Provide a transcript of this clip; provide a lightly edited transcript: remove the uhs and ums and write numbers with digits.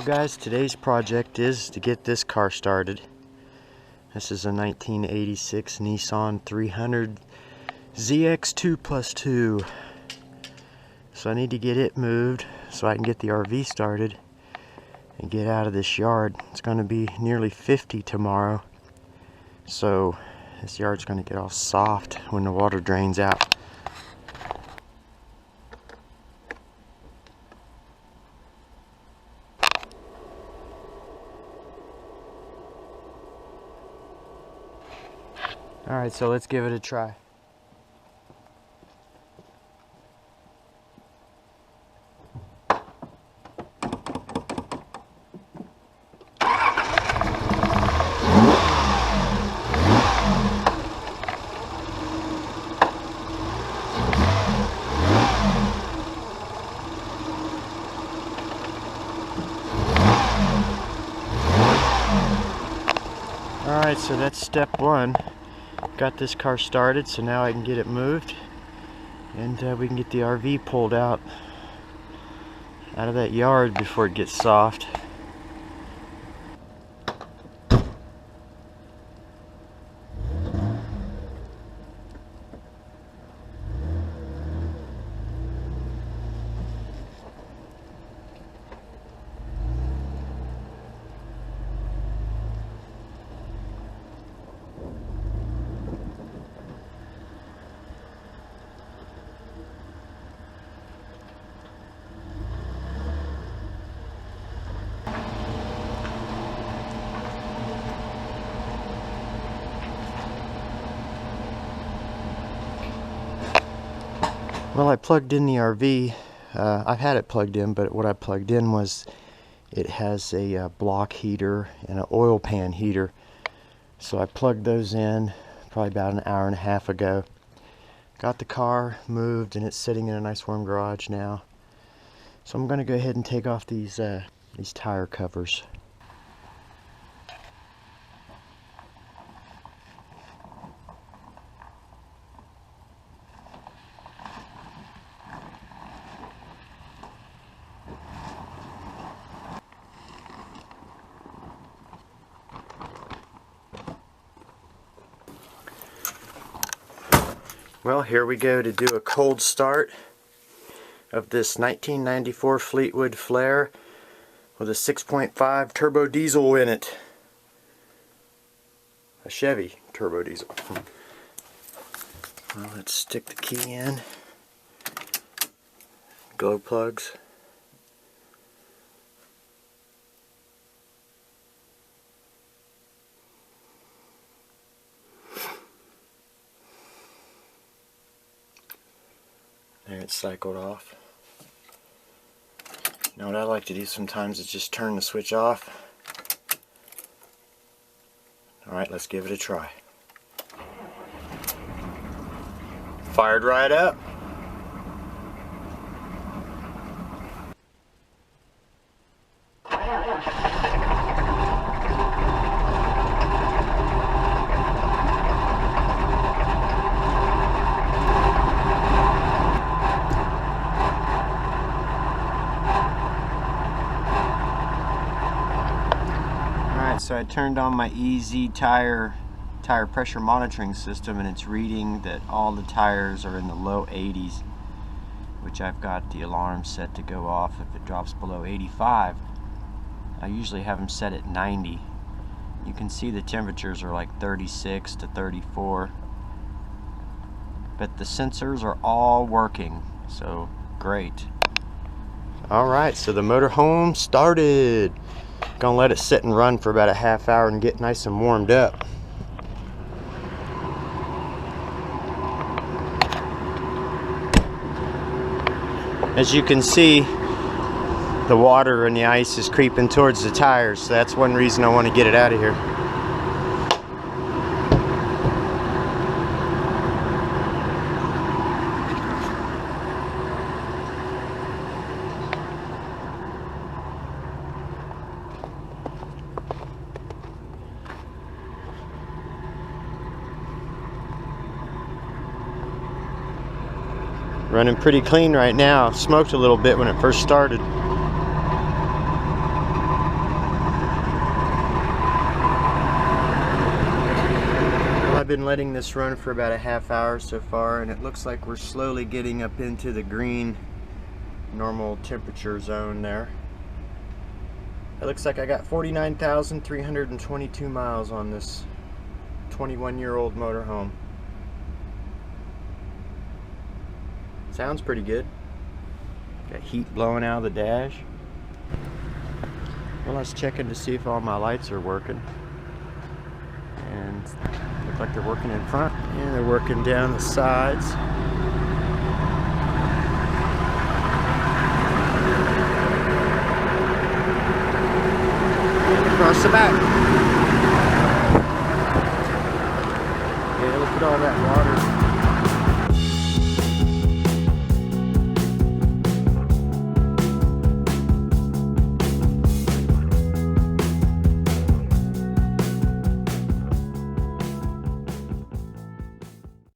guys, today's project is to get this car started. This is a 1986 Nissan 300 ZX2+2. So I need to get it moved so I can get the RV started and get out of this yard. It's going to be nearly 50 tomorrow. So this yard's going to get all soft when the water drains out. Alright, so let's give it a try. Alright, so that's step one. Got this car started, so now I can get it moved and we can get the RV pulled out of that yard before it gets soft. Well, I plugged in the RV. I've had it plugged in, but what I plugged in was it has a block heater and an oil pan heater. So I plugged those in probably about an hour and a half ago. Got the car moved and it's sitting in a nice warm garage now. So I'm going to go ahead and take off these tire covers. Well, here we go to do a cold start of this 1994 Fleetwood Flair with a 6.5 turbo diesel in it. A Chevy turbo diesel. Well, let's stick the key in. Glow plugs. There, it's cycled off. Now what I like to do sometimes is just turn the switch off. Alright, let's give it a try. Fired right up. So I turned on my EZ tire pressure monitoring system, and it's reading that all the tires are in the low 80s, which I've got the alarm set to go off if it drops below 85. I usually have them set at 90. You can see the temperatures are like 36 to 34, but the sensors are all working, so great. Alright, so the motorhome started. Gonna let it sit and run for about a half hour and get nice and warmed up. As you can see, the water and the ice is creeping towards the tires, so that's one reason I want to get it out of here. Running pretty clean right now. Smoked a little bit when it first started. been letting this run for about a half hour so far, and it looks like we're slowly getting up into the green normal temperature zone there. It looks like I got 49,322 miles on this 21-year-old motorhome. Sounds pretty good. Got heat blowing out of the dash. Well, I was checking to see if all my lights are working. And look like they're working in front, and they're working down the sides. And across the back. Yeah, look at all that water.